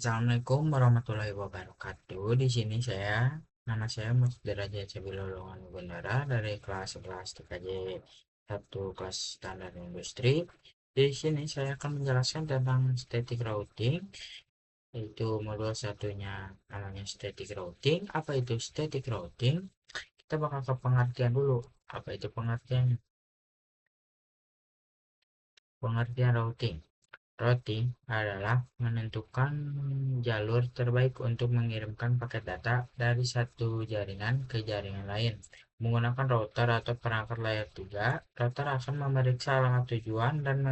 Assalamualaikum warahmatullahi wabarakatuh. Di sini nama saya Mas Derajat Cabilolongan Bendara dari kelas 11 TKJ 1 kelas standar industri. Di sini saya akan menjelaskan tentang static routing, yaitu modul satunya namanya static routing. Apa itu static routing? Kita bakal ke pengertian dulu. Apa itu pengertian? Pengertian routing. Routing adalah menentukan jalur terbaik untuk mengirimkan paket data dari satu jaringan ke jaringan lain. Menggunakan router atau perangkat layer 3, router akan memeriksa alamat tujuan dan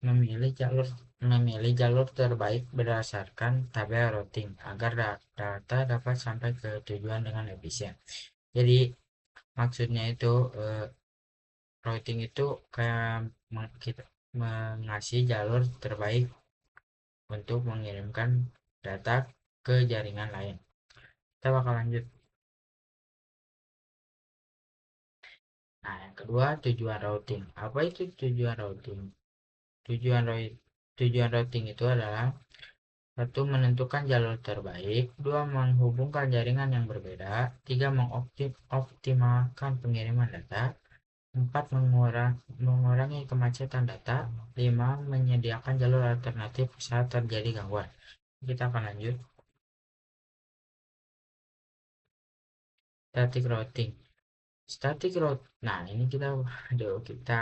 memilih jalur terbaik berdasarkan tabel routing agar data dapat sampai ke tujuan dengan efisien. Jadi maksudnya itu routing itu kayak kita mengasih jalur terbaik untuk mengirimkan data ke jaringan lain. Kita bakal lanjut. Nah, yang kedua, tujuan routing. Apa itu tujuan routing? Tujuan tujuan routing itu adalah satu, menentukan jalur terbaik, dua, menghubungkan jaringan yang berbeda, tiga, mengoptimalkan pengiriman data, empat, mengurangi kemacetan data, lima, menyediakan jalur alternatif saat terjadi gangguan. Kita akan lanjut. Static routing. Static routing. Nah, ini kita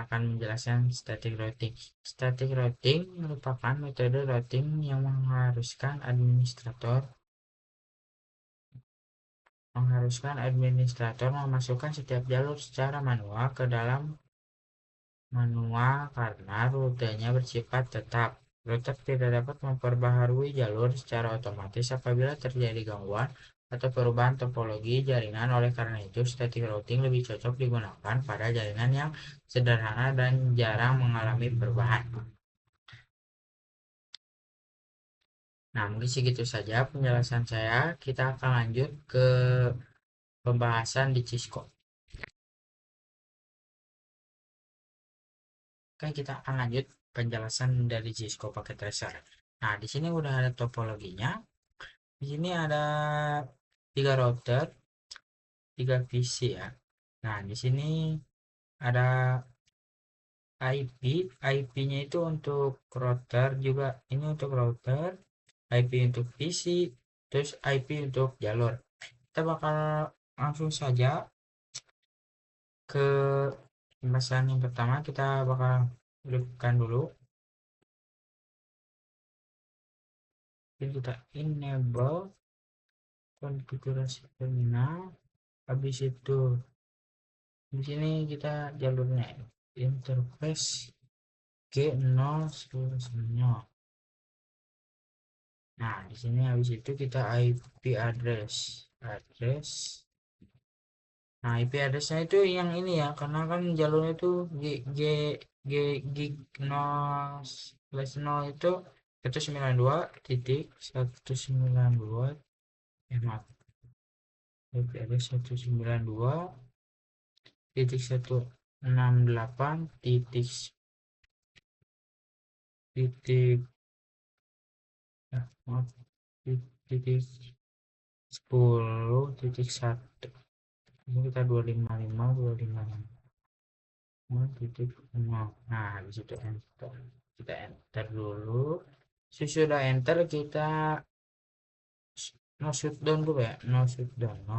akan menjelaskan static routing. Static routing merupakan metode routing yang mengharuskan administrator memasukkan setiap jalur secara manual ke dalam manual karena rutenya bersifat tetap. Router tidak dapat memperbaharui jalur secara otomatis apabila terjadi gangguan atau perubahan topologi jaringan. Oleh karena itu, static routing lebih cocok digunakan pada jaringan yang sederhana dan jarang mengalami perubahan. Nah, mungkin segitu saja penjelasan saya. Kita akan lanjut ke pembahasan di Cisco. Oke, kita akan lanjut penjelasan dari Cisco paket tracer. Nah, di sini udah ada topologinya. Di sini ada 3 router, 3 PC ya. Nah, di sini ada IP. IP-nya itu untuk router juga. Ini untuk router, IP untuk PC, terus IP untuk jalur. Kita bakal langsung saja ke pembahasan yang pertama. Kita bakal hidupkan dulu. Kita enable konfigurasi terminal. Habis itu di sini kita jalurnya interface G010. Nah, di sini habis itu kita IP address. Nah, IP addressnya itu yang ini ya, karena kan jalurnya itu G G G gig 0/0 itu 192.192, maaf, IP address 192.168 titik maaf titik 10.1. Ini kita 255 titik 0. Nah, di situ enter. Kita enter dulu. Sesudah enter kita no shutdown dulu ya. No shutdown.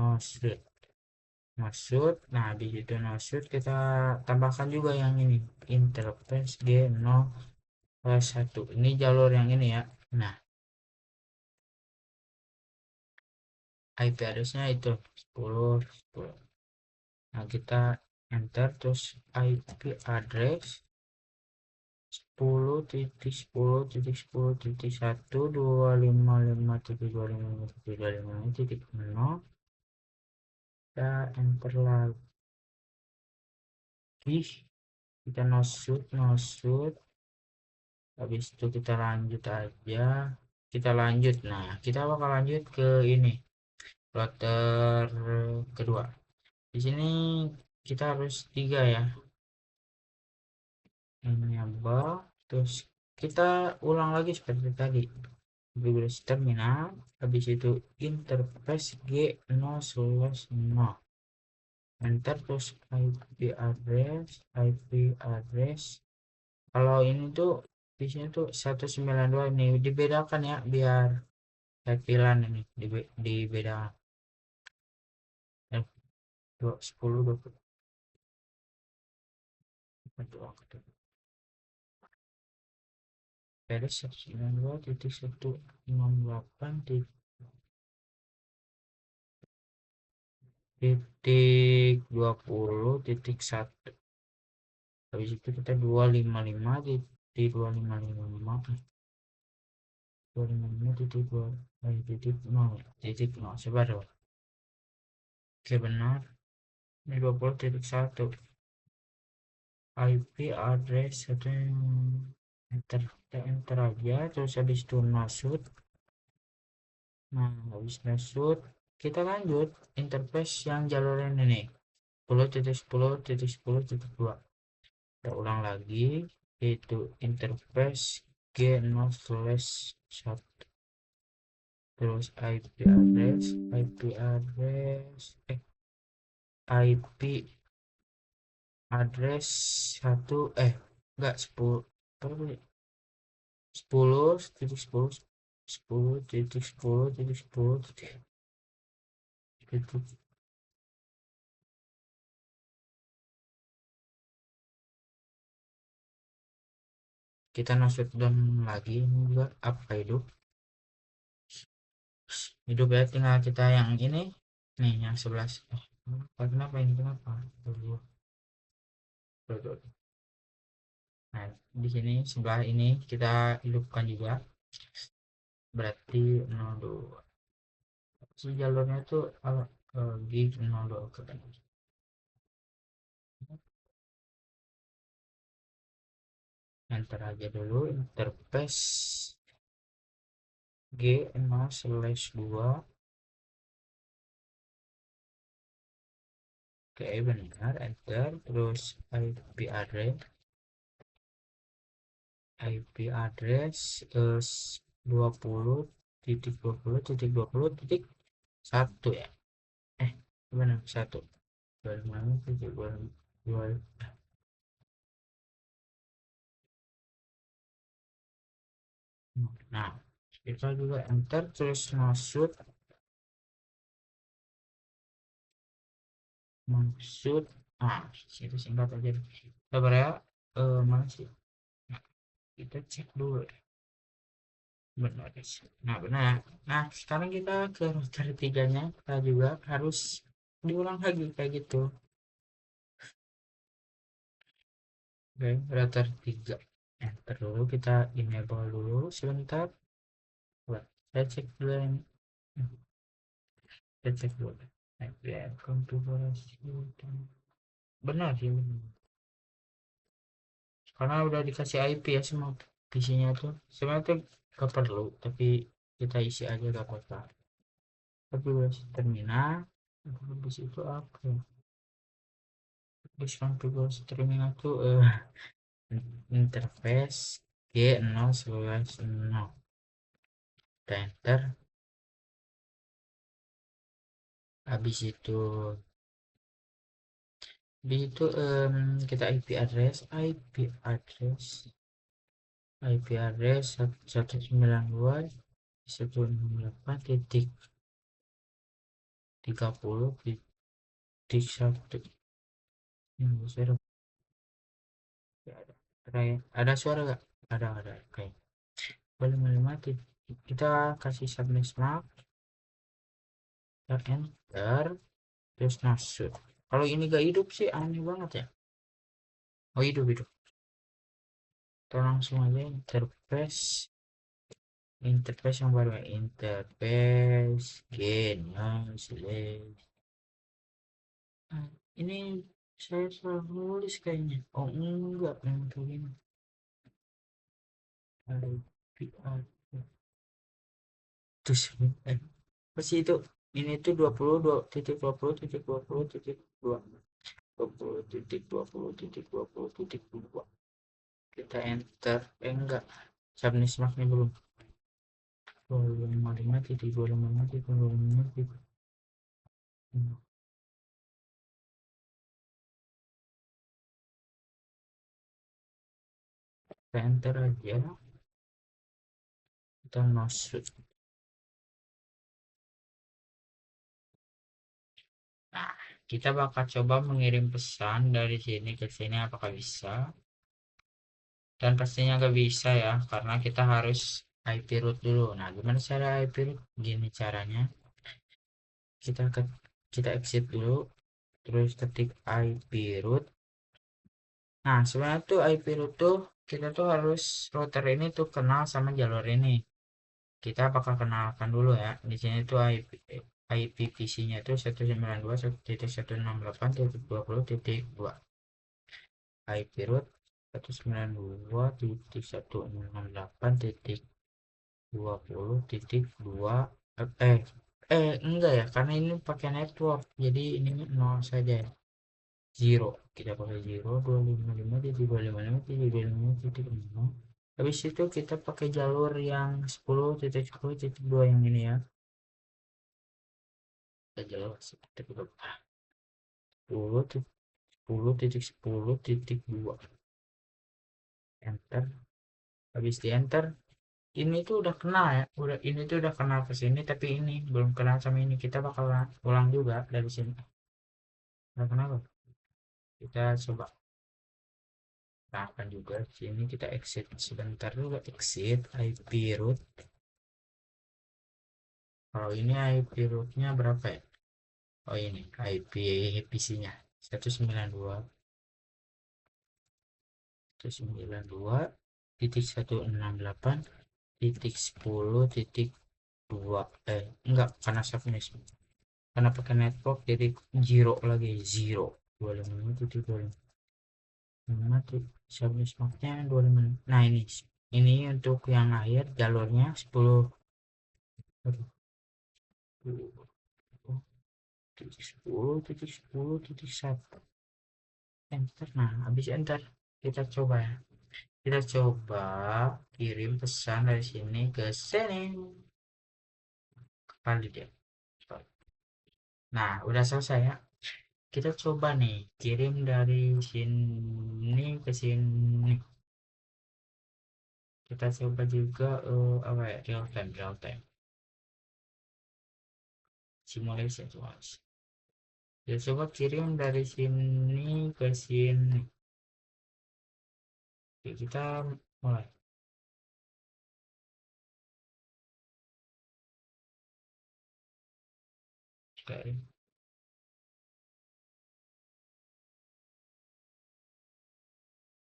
Nah, di situ no shoot kita tambahkan juga yang ini. Interface G01. Ini jalur yang ini ya. Nah, IP address-nya itu 10. Nah, kita enter terus IP address 10.10.1.255.255.0. Kita enter lagi, kita no shoot. Habis itu kita lanjut aja, nah kita bakal lanjut ke ini router kedua. Di sini kita harus 3 ya, enable, terus kita ulang lagi seperti tadi, konfigurasi terminal, habis itu interface G0/0, enter, terus IP address. Kalau ini tuh di sini tuh 192, ini dibedakan ya biar tampilan ini dibedakan. 10 20 beres 192.168 titik 20.1. Habis itu kita 255 titik 2555 titik 2 titik 0 titik 0 sebar. Oke, benar. Ini 20.1 IP address satu, enter, kita enter aja, terus habis itu masuk. Nah, habis masuk kita lanjut interface yang jalur ini nih, 10.10.10.2. Kita ulang lagi, yaitu interface G0/1, terus IP address 1, enggak, 10 10.10.10.10.10.10. Kita masuk dan lagi ini juga apa hidup ya, tinggal kita yang ini nih, yang 11. Kenapa ini, kenapa dulu. Nah, di sini sebelah ini kita hidupkan juga, berarti 02. Si jalurnya tuh gig 02 ke kan. Enter aja dulu interface G0/2. Oke, benar, enter, terus IP address 20.20.20.1 ya, benar, 1 256.2. Nah, kita juga enter, terus maksud itu singkat aja. Sabar ya, mana sih, kita cek dulu. Benar. Nah, benar. Nah, sekarang kita ke router tiganya, kita juga harus diulang lagi kayak gitu. Oke, router 3. Enter dulu, kita enable dulu sebentar. Buat saya cek dulu ini. Saya cek dulu. VPN konfigurasi. Benar sih, benar. Karena udah dikasih IP ya semua isinya tuh. Sebenarnya tuh gak perlu, tapi kita isi aja gak apa-apa. Konfigurasi terminal. Habis itu apa? Habis konfigurasi terminal tuh interface G0/0. Kita enter. Habis itu kita IP address 192.168.30.1. Ada suara gak? Ada, oke. Boleh mati. Kita kasih subnext mark, enter, terus masuk. Kalau ini gak hidup sih aneh banget ya. Oh, hidup. Kita langsung aja interface yang baru, interface G0/. Ini saya salah nulis kayaknya. Oh, enggak, yang begini. Terus pasti itu, ini tuh 22.20.20.2. 20.20.20.2. Kita enter, enggak, subnext marknya belum. 255.255.255. Kita enter aja, kita masuk. Nah, kita bakal coba mengirim pesan dari sini ke sini, apakah bisa? Dan pastinya nggak bisa ya, karena kita harus IP root dulu. Nah, gimana cara IP root? Gini caranya, kita kita exit dulu, terus ketik IP root. Nah, sebenarnya tuh IP root tuh kita tuh harus router ini tuh kenal sama jalur ini. Kita bakal kenalkan dulu ya. Di sini tuh IPv4-nya itu 192.168.20.2. IP root 192.168.20.2. Enggak ya, karena ini pakai network. Jadi ini nol saja ya. Zero. Kita pakai zero 255.255.255.0. Habis itu kita pakai jalur yang 10.10.2 yang ini ya. Kita jalur 10.10.10.2. Enter. Habis di enter, ini tuh udah kenal ya, ini tuh udah kenal ke sini, tapi ini belum kenal sama ini. Kita bakal ulang juga dari sini. Nah, kenapa? Kita coba tambahkan juga sini, kita exit sebentar dulu, exit IP root. Kalau ini IP rootnya berapa ya? Oh, ini IP PC-nya 192.168.10.2. Enggak, karena subnet, karena pakai network jadi zero lagi, zero 25.25 subnet 25. Nah, ini untuk yang akhir jalurnya 10. 10.10.1. Enter. Nah, habis enter kita coba ya, kita coba kirim pesan dari sini ke sini kali dia. Nah, udah selesai ya. Kita coba nih kirim dari sini ke sini. Kita coba juga apa ya, real time simulation. Kita coba kirim dari sini ke sini. Oke, kita mulai. Oke.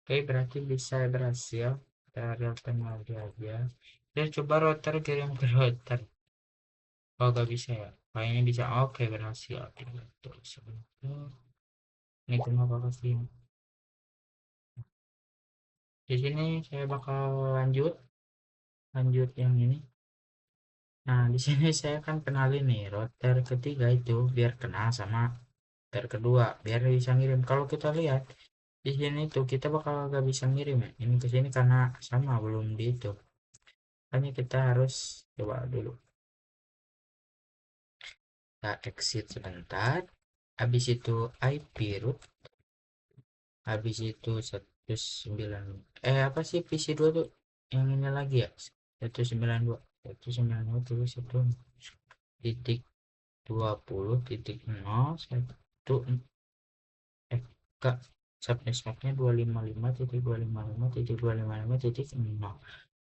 Oke, berarti bisa berhasil. Kita real time lagi aja. Dan coba router kirim ke router. Oh, gak bisa ya. Kayaknya bisa. Oke, berhasil. Terus sebentar. Ini kenapa kasih? Di sini saya bakal lanjut yang ini. Nah, di sini saya akan kenalin nih router ketiga itu biar kenal sama router kedua, biar bisa ngirim. Kalau kita lihat di sini tuh kita bakal gak bisa ngirim ya. Ini ke sini karena sama belum di itu. Makanya kita harus coba dulu. Kita exit sebentar. Habis itu IP root. Habis itu 19, apa sih PC2 tuh yang ini lagi ya, 192 terus itu titik 20.0 ke subnetnya 255.255.255.0.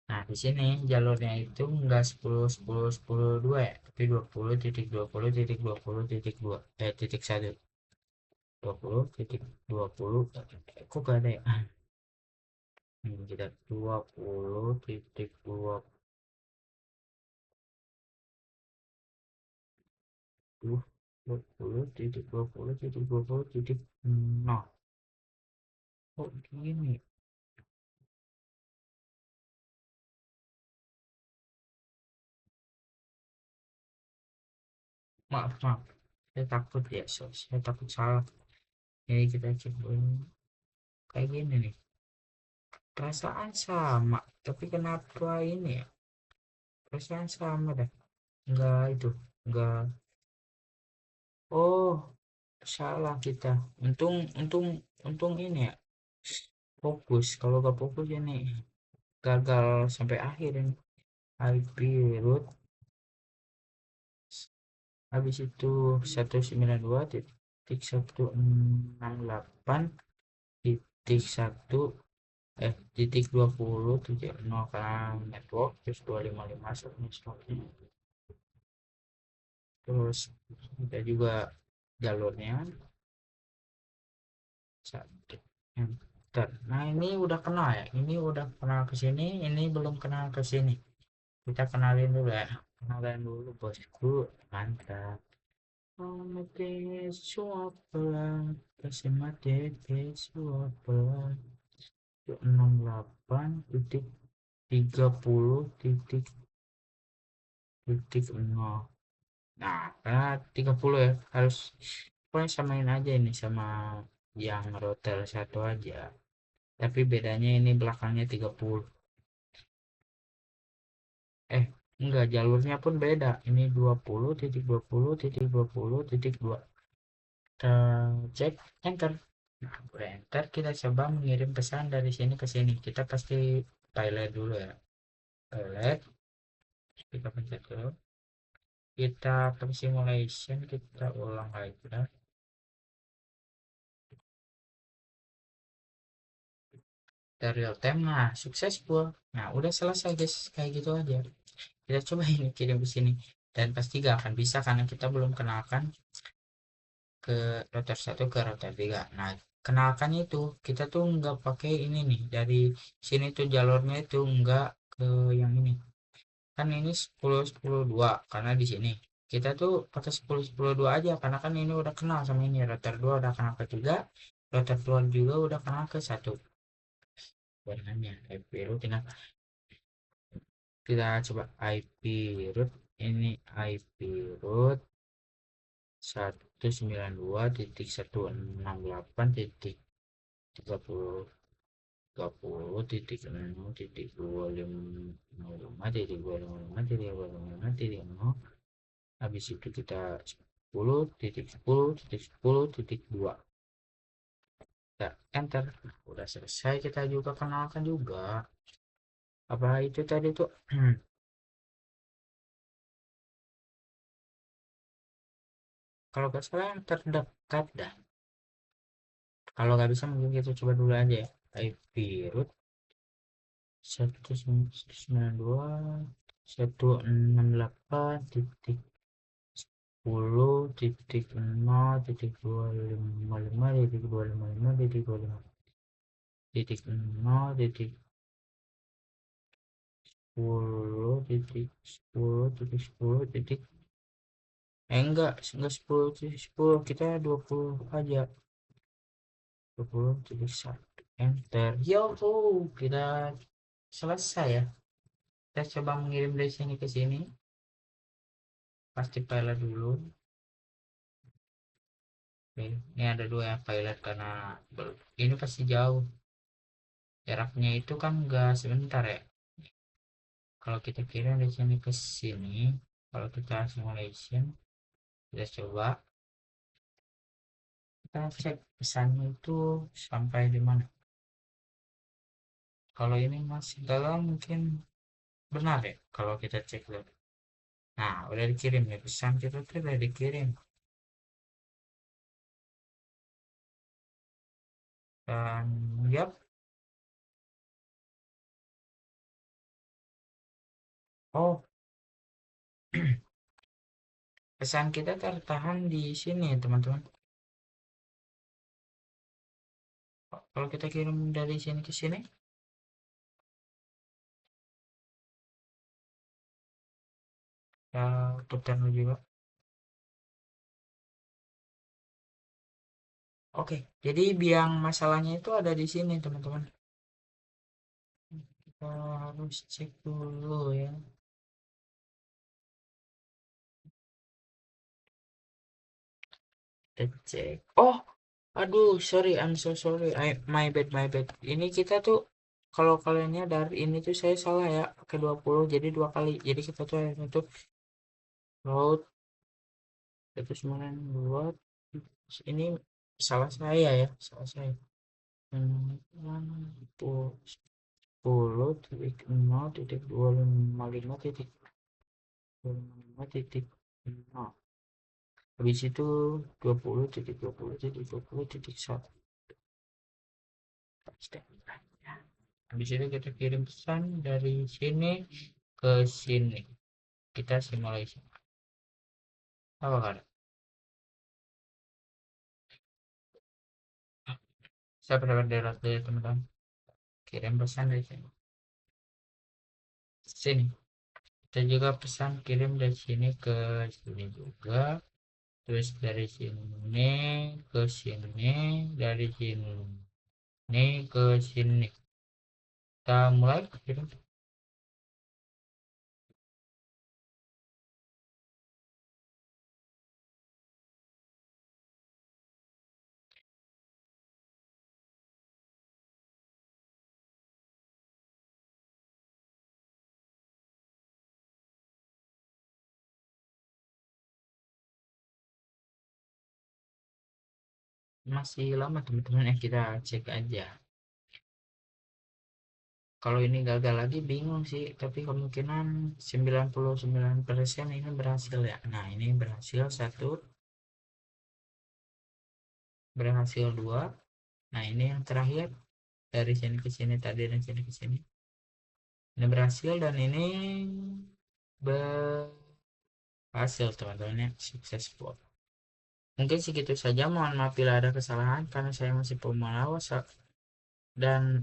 Nah, di sini jalurnya itu enggak 10.10.10.2 ya, tapi 20.20.20.2 titik 1, 20.20. Kok gak ada ya? Kita 20.20.20.20.0. Kok gini? Maaf, saya takut ya, saya takut salah. Jadi kita coba kayak gini nih. Perasaan sama, tapi kenapa ini ya? perasaan sama dah, enggak itu, enggak. Oh, salah kita. Untung ini ya, fokus. Kalau gak fokus ini gagal sampai akhir ini. IP root, habis itu 192 titik 168 titik 1 titik 20 titik 0 karena network, terus 255 stopnya. Terus kita juga jalurnya satu enter. Nah ini udah kenal ya, ini udah kenal ke sini, ini belum kenal ke sini. Kita kenalin dulu ya, kenalin dulu bosku, mantap. Mati suapalah, kasih mati suapalah. 68 titik 30 titik titik 0. Nah, karena 30 ya, harus pokoknya samain aja ini sama yang router satu aja. Tapi bedanya ini belakangnya 30. Eh, enggak, jalurnya pun beda. Ini 20.20.20.2. Kita cek enter. Nah, udah enter, kita coba mengirim pesan dari sini ke sini. Kita pasti pilot dulu ya. Pilot, kita pencet dulu. Kita ke simulation, kita ulang lagi ya. Dari real time, nah successful. Nah udah selesai guys, kayak gitu aja. Kita coba ini kirim ke sini, dan pasti gak akan bisa karena kita belum kenalkan ke router satu ke router 3. Nah kenalkan itu kita tuh nggak pakai ini nih, dari sini tuh jalurnya itu nggak ke yang ini. Kan ini 10 10 2 karena di sini kita tuh pakai 10 10 2 aja karena kan ini udah kenal sama ini, router 2 udah kenal ke 3, router 2 juga udah kenal ke 1. Barengannya IP root, tinggal kita coba IP root. Ini IP root 192.168.30.25.255.255.0, habis itu kita 10.10.10.2, kita enter. Udah selesai, kita juga kenalkan juga apa itu tadi tuh. Kalau nggak salah yang terdekat dah. Kalau nggak bisa mungkin kita coba dulu aja ya. IP root 1.10.10.10.0.10.0.10.10.10 enggak 10.10, kita 20 aja. 20.1 enter. Yo, kita selesai ya. Kita coba mengirim dari sini ke sini. Pasti pilot dulu. Oke, ini ada dua ya pilot karena ini pasti jauh. Jaraknya itu kan enggak sebentar ya. Kalau kita kirim dari sini ke sini, kalau kita simulation, kita coba kita cek pesannya itu sampai di mana. Kalau ini masih dalam mungkin benar ya kalau kita cek dulu. Nah, udah dikirim ya, pesan kita tuh udah dikirim. Dan yap, oh, pesan kita tertahan di sini ya teman-teman. Kalau kita kirim dari sini ke sini, ya putar juga. Oke, jadi biang masalahnya itu ada di sini teman-teman. Kita harus cek dulu ya. Kita cek. Oh, aduh, sorry, I'm so sorry. My bad, my bad. Ini kita tuh kalau kaliannya dari ini tuh saya salah ya, pakai 20 jadi 2 kali. Jadi kita tuh itu load 192. Ini salah saya ya, salah saya. 10.0.255.255.0. Habis itu 20.20.20.1. Habis itu kita kirim pesan dari sini ke sini. Kita simulasi. Apa kan? Saya berangkat dari ya teman-teman. Kirim pesan dari sini. Sini. Kita juga pesan kirim dari sini ke sini juga. Terus dari sini ke sini, dari sini ke sini. Kita mulai kirim. Masih lama teman-teman ya, kita cek aja. Kalau ini gagal lagi bingung sih, tapi kemungkinan 99% ini berhasil ya. Nah, ini berhasil satu, berhasil dua. Nah, ini yang terakhir dari sini ke sini tadi dan sini ke sini. Ini berhasil dan ini berhasil teman-teman ya, successful. Mungkin segitu saja, mohon maaf bila ada kesalahan karena saya masih pemula dan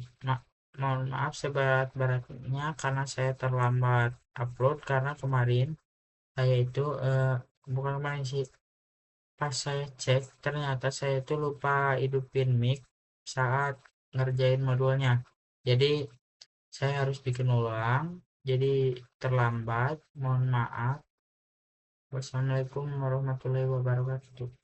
mohon maaf seberat-beratnya karena saya terlambat upload karena kemarin saya itu bukan kemarin sih, pas saya cek ternyata saya itu lupa hidupin mic saat ngerjain modulnya, jadi saya harus bikin ulang, jadi terlambat, mohon maaf. Wassalamualaikum warahmatullahi wabarakatuh.